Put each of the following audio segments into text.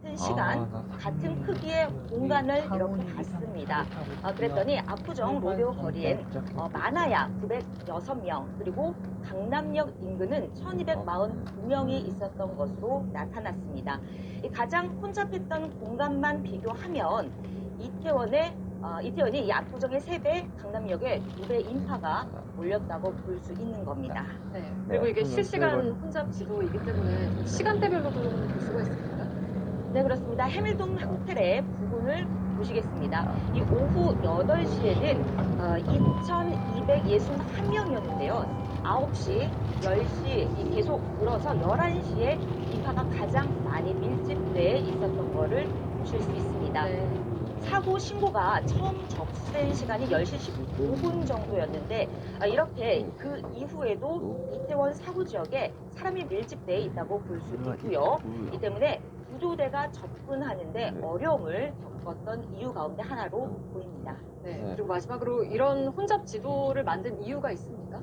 같은 시간, 같은 크기의 공간을 이렇게 봤습니다. 그랬더니 압구정 로데오 거리엔 많아야 906명, 그리고 강남역 인근은 1249명이 있었던 것으로 나타났습니다. 가장 혼잡했던 공간만 비교하면 이태원이 이 압구정의 3배, 강남역의 2배 인파가 몰렸다고 볼 수 있는 겁니다. 네. 그리고 이게 실시간 혼잡 지도이기 때문에 좀 시간대별로도 볼 수가 있습니다. 네, 그렇습니다. 해밀동 호텔의 부근을 보시겠습니다. 이 오후 8시에는 2,261명이었는데요. 9시, 10시 계속 늘어서 11시에 인파가 가장 많이 밀집돼 있었던 것을 보실 수 있습니다. 네. 사고 신고가 처음 접수된 시간이 10시 15분 정도였는데 이렇게 그 이후에도 이태원 사고 지역에 사람이 밀집돼 있다고 볼 수 있고요. 이 때문에 구조대가 접근하는데 어려움을 겪었던 이유 가운데 하나로 보입니다. 네. 그리고 마지막으로 이런 혼잡 지도를 만든 이유가 있습니까?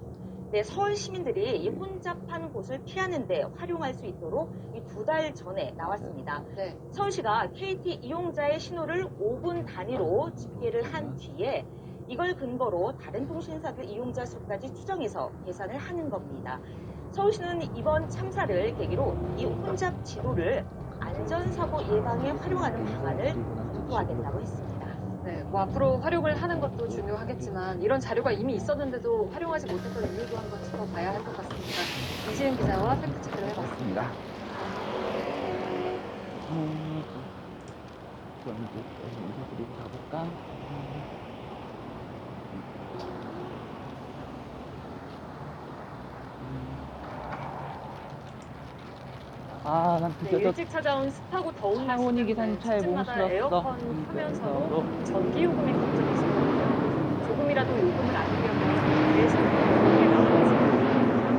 네, 서울 시민들이 이 혼잡한 곳을 피하는 데 활용할 수 있도록 이 2달 전에 나왔습니다. 네. 서울시가 KT 이용자의 신호를 5분 단위로 집계를 한 뒤에 이걸 근거로 다른 통신사들 이용자 수까지 추정해서 계산을 하는 겁니다. 서울시는 이번 참사를 계기로 이 혼잡 지도를 안전사고 예방에 활용하는 방안을 검토하겠다고 했습니다. 네, 뭐 앞으로 활용을 하는 것도 중요하겠지만 이런 자료가 이미 있었는데도 활용하지 못했던 이유도 한번 짚어봐야 할 것 같습니다. 이지은 기자와 팩트체크를 해봤습니다. 그리고 가볼까? 난 네, 드디어 일찍 찾아온 습하고 더운 창원이 기사님 차에 몸을 집집마다 실었어. 에어컨 하면서도 전기 요금이 걱정이 있었거든요. 조금이라도 요금을 아끼려면 내 손에 나오지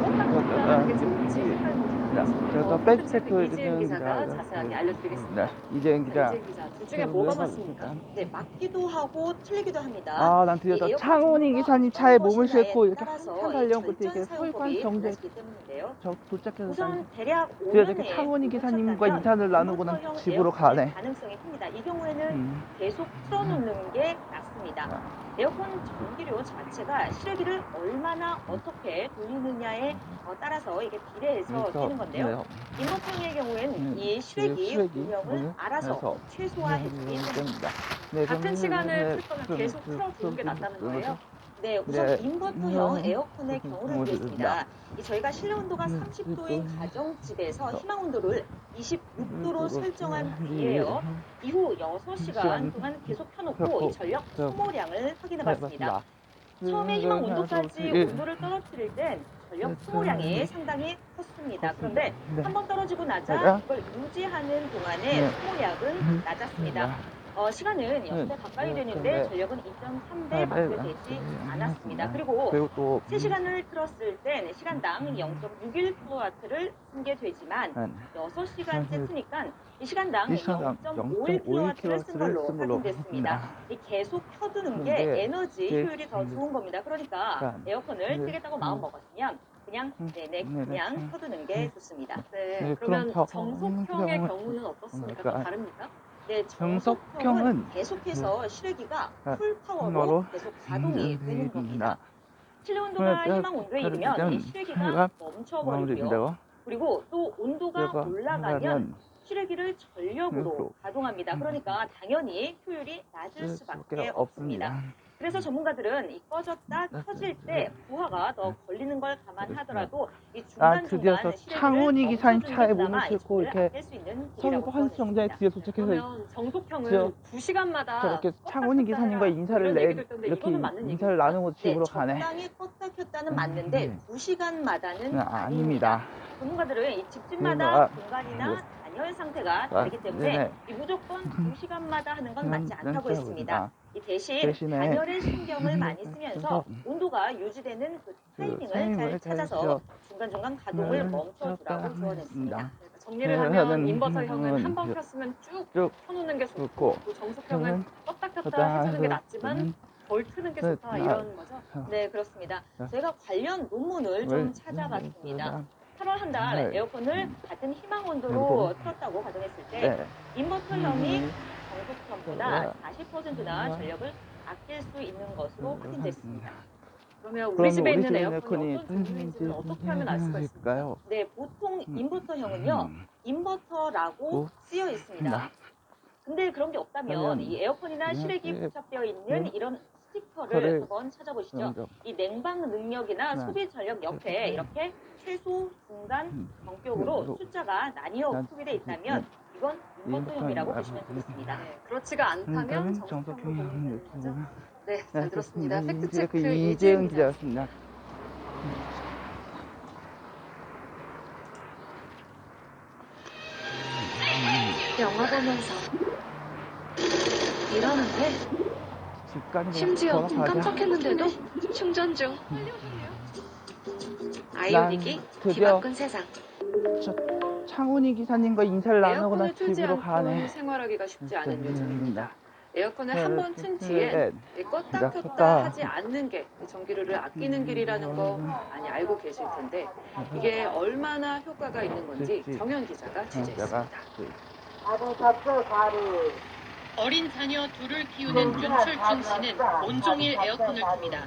꼼짝꼼짝 하게 좋은지 색깔 그래서 백체크 이지은 기자가 자세하게 알려드리겠습니다. 이재은 기자. 이지은 기자, 둘 중에 뭐가 맞습니까? 네, 맞기도 하고 틀리기도 합니다. 난 드디어 이 창원이 에어컨 기사님 기능과 차에 몸을 것이냐에 싣고 이렇게 따라서 한참 이 달려온 끝에 절전 이렇게 사용법이 서울관 경제 달라지기 때문인데요. 도착해서 우선 대략 드디어 이렇게 5년에 창원이 기사님과 인사를 나누고는 집으로 가네. 가능성이 큽니다. 이 경우에는 계속 틀어놓는 게 낫습니다. 에어컨 전기료 자체가 실외기를 얼마나 어떻게 돌리느냐에 따라서 이게 비례해서 뛰는 건데요. 인버터의 경우에는 이 실외기 운영을 알아서 최소화해주기 때문입니다. 같은 시간을 틀 거면 계속 틀어두는 게 낫다는 거예요? 네, 우선 인버터형 에어컨의 경우를 보겠습니다. 저희가 실내 온도가 30도인 가정집에서 희망 온도를 26도로 설정한 뒤에요. 이후 6시간 동안 계속 켜놓고 이 전력 소모량을 확인해 봤습니다. 처음에 희망 온도까지 온도를 떨어뜨릴 땐 전력 소모량이 상당히 컸습니다. 그런데 한번 떨어지고 나자 이걸 유지하는 동안에 소모량은 낮았습니다. 시간은 0대 가까이 되는데 전력은 2.3배 밖에 되지 않았습니다. 그리고 또 3시간을 틀었을 땐 시간당 0.61kW를 쓰게 되지만 6시간째 트니까 이 시간당 0.51kW를 쓴 걸로 확인됐습니다. 계속 켜두는 게 에너지 효율이 더 좋은 겁니다. 그러니까 에어컨을 끄겠다고 마음 먹었으면 그냥 그냥 켜두는 게 좋습니다. 네, 그러면 정속형의 경우는 어떻습니까? 또 다릅니까? 네, 정속형은 계속해서 실외기가 풀파워로 계속 가동이 되는 겁니다. 실내 온도가 희망 온도에 이르면 이 실외기가 멈춰버리고요. 그리고 또 온도가 올라가면 실외기를 전력으로 가동합니다. 그러니까 당연히 효율이 낮을 수밖에 없습니다. 그래서 전문가들은 이 꺼졌다 켜질 때 부하가 더 걸리는 걸 감안하더라도 이 중간중간 창원이 기사님 차에 몸을 멈춰주는 게 싣고 이렇게 서울 환수정자에 드디어 도착해서 그러면 정속형은 2시간마다 저렇게 창원이 기사님과 인사를 이렇게 인사를 나누고 집으로 가네. 적당히 껐다 켰다는 맞는데 2시간마다는 아닙니다. 전문가들은 이 집집마다 공간이나 단열 상태가 다르기 때문에 무조건 2시간마다 하는 건 맞지 않다고 했습니다. 대신 단열에 신경을 많이 쓰면서 온도가 유지되는 그 타이밍을 잘 찾아서 중간중간 가동을 멈춰주라고 조언했습니다. 정리를 하면 인버터형은 한 번 켰으면 쭉 켜놓는 게 좋고 또 정속형은 껐다 켰다 해주는 게 낫지만 덜 트는 게 좋다 이런 거죠? 네, 그렇습니다. 제가 관련 논문을 좀 찾아봤습니다. 8월 한 달 에어컨을 같은 희망 온도로 틀었다고 가정했을 때 인버터형이 정속형보다 40%나 전력을 아낄 수 있는 것으로 확인됐습니다. 그러면 우리 집에 있는 에어컨이 에어컨이 어떤 제품인지는 어떻게 하면 알 수가 있을까요? 네, 보통 인버터형은요, 인버터라고 쓰여 있습니다. 근데 그런 게 없다면 이 에어컨이나 실외기 부착되어 있는 이런 스티커를 한번 찾아보시죠. 이 냉방 능력이나 소비 전력 옆에 이렇게 최소, 중간, 정격으로 숫자가 나뉘어 표기되어 있다면 이건 인버터형이라고 보시면 되겠습니다. 네, 그렇지가 않다면 정속형으로 보면 되는 거죠? 네, 잘 들었습니다. 팩트체크 이재은 이재은 기자였습니다. 영화 보면서 일하는데 심지어 깜빡했는데도 충전 중. 아이오닉이 뒤바꾼 세상. 창훈이 기사님과 인사를 나누고 나 에어컨을 틀지 집으로 않고 가네. 생활하기가 쉽지 않은 요즘입니다. 에어컨을 네, 한 번 튼 뒤엔 껐다 켰다 하지 않는 게 전기료를 아끼는 길이라는 거 많이 알고 계실 텐데 이게 얼마나 효과가 있는 건지 정현 기자가 취재했습니다. 어린 자녀 둘을 키우는 윤철준 씨는 온종일 에어컨을 틉니다.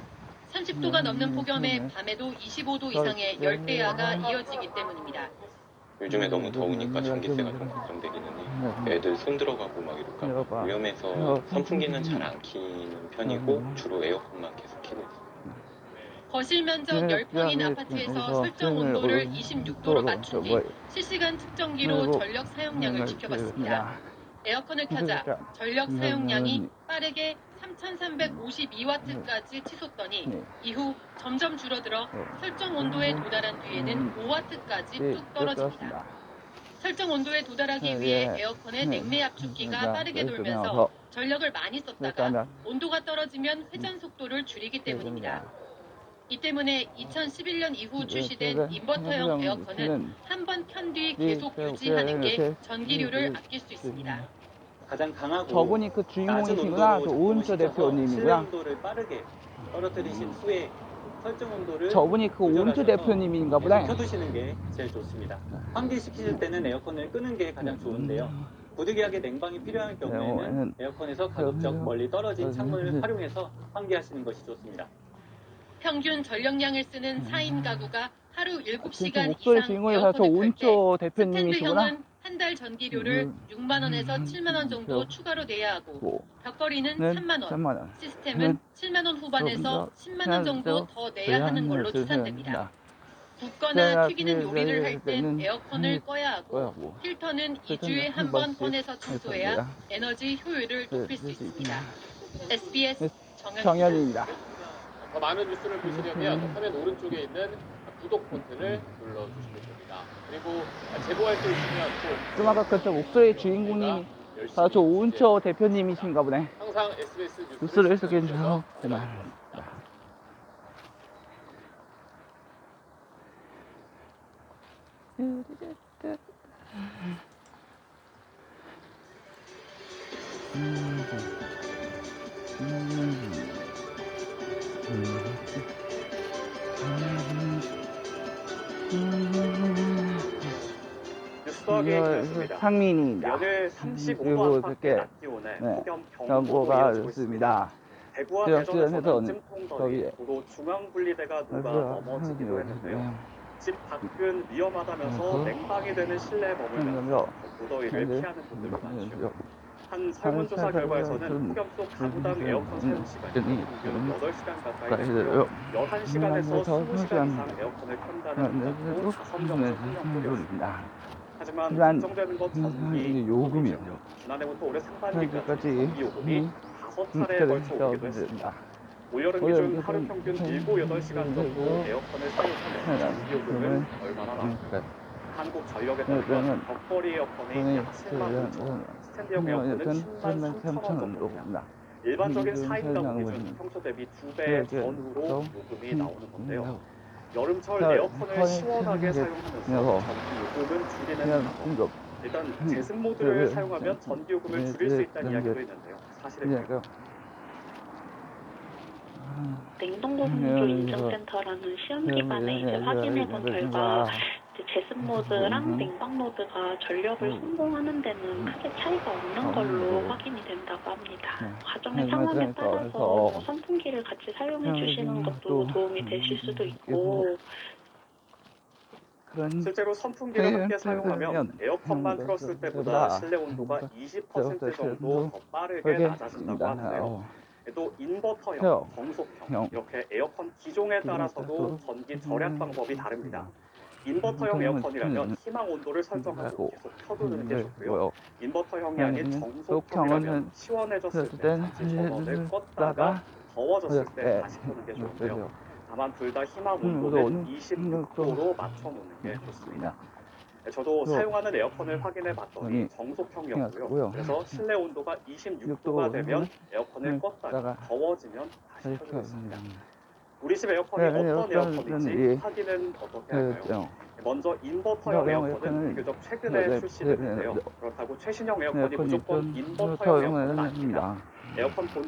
30도가 넘는 폭염에 밤에도 25도 이상의 열대야가 이어지기 때문입니다. 요즘에 너무 더우니까 전기세가 좀 걱정되기는 해요. 애들 손 들어가고 막 이럴까 위험해서 선풍기는 잘 안 키는 편이고 주로 에어컨만 계속 키고 있어요. 거실 면적 10평인 아파트에서 설정 온도를 26도로 맞춘 뒤 실시간 측정기로 전력 사용량을 지켜봤습니다. 에어컨을 켜자 전력 사용량이 빠르게 3,352와트까지 치솟더니 이후 점점 줄어들어 설정 온도에 도달한 뒤에는 5와트까지 뚝 떨어집니다. 설정 온도에 도달하기 위해 에어컨의 냉내 압축기가 빠르게 돌면서 전력을 많이 썼다가 온도가 떨어지면 회전 속도를 줄이기 때문입니다. 이 때문에 2011년 이후 출시된 인버터형 에어컨은 한 번 켠 뒤 계속 유지하는 게 전기료를 아낄 수 있습니다. 가장 강하고 저분이 그 주인공이시구나. 그 오은철 대표님이구나. 실내 온도를 빠르게 떨어뜨리신 후에 설정 온도를 저분이 그 오은철 대표님인가 보다. 켜두시는 게 제일 좋습니다. 환기시키실 때는 에어컨을 끄는 게 가장 좋은데요. 부득이하게 냉방이 필요한 경우에는 에어컨에서 가급적 멀리 떨어진 창문을 활용해서 환기하시는 것이 좋습니다. 평균 전력량을 쓰는 4인 가구가 하루 7시간 목소리 이상 주인공이 저 에어컨을 켤 때 오은철 대표님이시구나. 스탠드형은 한 달 전기료를 6만 원에서 7만 원 정도 추가로 내야 하고 벽걸이는 3만 원, 시스템은 7만 원 후반에서 10만 원 정도 더 내야 하는 걸로 추산됩니다. 굽거나 튀기는 요리를 할 땐 에어컨을 꺼야 하고 필터는 2주에 한 번 꺼내서 청소해야 에너지 효율을 높일 수 있습니다. SBS 정현입니다. 더 많은 뉴스를 보시려면 화면 오른쪽에 있는 구독 버튼을 눌러주시면 됩니다. 그리고 제보할 게 있으면 또 좀 아까 그쪽 목소리 주인공이 저 오은철 대표님이신가 보네. 항상 SBS 뉴스를 해석해 주셔서 고맙습니다. 뉴스하게 되었습니다. 상민입니다. 연일 35도 그리고 안팎의 이렇게 낮 기온에 폭염 경고가 경보가 이어지고 있습니다. 있습니다. 대구와 대전에서는 찜통더위, 도로 중앙분리대가 누가 넘어지기도 했는데요. 집 밖은 위험하다면서 냉방이 되는 실내에 머물면서 무더위를 피하는 분들도 많죠. 한 설문조사 결과에서는 폭염 속 가구당 에어컨 사용 시간이 평균 8시간 가까이 되고요. 11시간에서 20시간 이상 에어컨을 켠다는 분도 5명 중 1명입니다. 하지만 걱정되는 건 전기 요금이요. 지난해부터 올해 상반기까지 전기 요금이 5차례에 걸쳐 오르기도 했습니다. 올여름 기준 하루 평균 7, 8시간 정도 에어컨을 사용하면 전기 요금은 얼마나 나올까요? 한국전력에 따르면 벽걸이 에어컨이 약 7만 5천 원, 스탠드형 에어컨은 10만 3천 원 정도입니다. 일반적인 4인 가구 기준 평소 대비 2배 전후로 요금이 나오는 건데요. 여름철 에어컨을 시원하게 사용하면서 전기 요금은 줄이는 방법. 일단 제습 모드를 사용하면 전기 요금을 줄일 수 있다는 이야기도 있는데요. 사실은요? 냉동고 공조 인증센터라는 시험 기반에 이제 확인해본 결과 제습 모드랑 냉방 모드가 전력을 성공하는 데는 크게 차이가 없는 걸로 확인이 된다고 합니다. 가정의 상황에 따라서 선풍기를 같이 사용해 주시는 것도 도움이 되실 수도 있고 실제로 선풍기를 함께 사용하면 에어컨만 틀었을 때보다 실내 온도가 20% 정도 더 빠르게 낮아진다고 하는데요. 또 인버터형, 정속형, 이렇게 에어컨 기종에 따라서도 전기 절약 방법이 다릅니다. 인버터형 에어컨이라면 희망 온도를 설정하고 계속 켜두는 게 좋고요. 인버터형이 아닌 정속형이라면 시원해졌을 때 잠시 전원을 껐다가 더워졌을 때 다시 켜는 게 좋은데요. 다만 둘 다 희망 온도는 26도로 맞춰놓는 게 좋습니다. 저도 사용하는 에어컨을 확인해 봤더니 정속형이었고요. 그래서 실내 온도가 26도가 되면 에어컨을 껐다가 더워지면 다시 켜주고 있습니다. 우리 집 에어컨이 어떤 에어컨인지 확인은 어떻게 할까요? 먼저 인버터형 에어컨은 비교적 최근에 출시됐는데요. 그렇다고 최신형 에어컨이 무조건 인버터형 에어컨은 아닙니다. 에어컨 본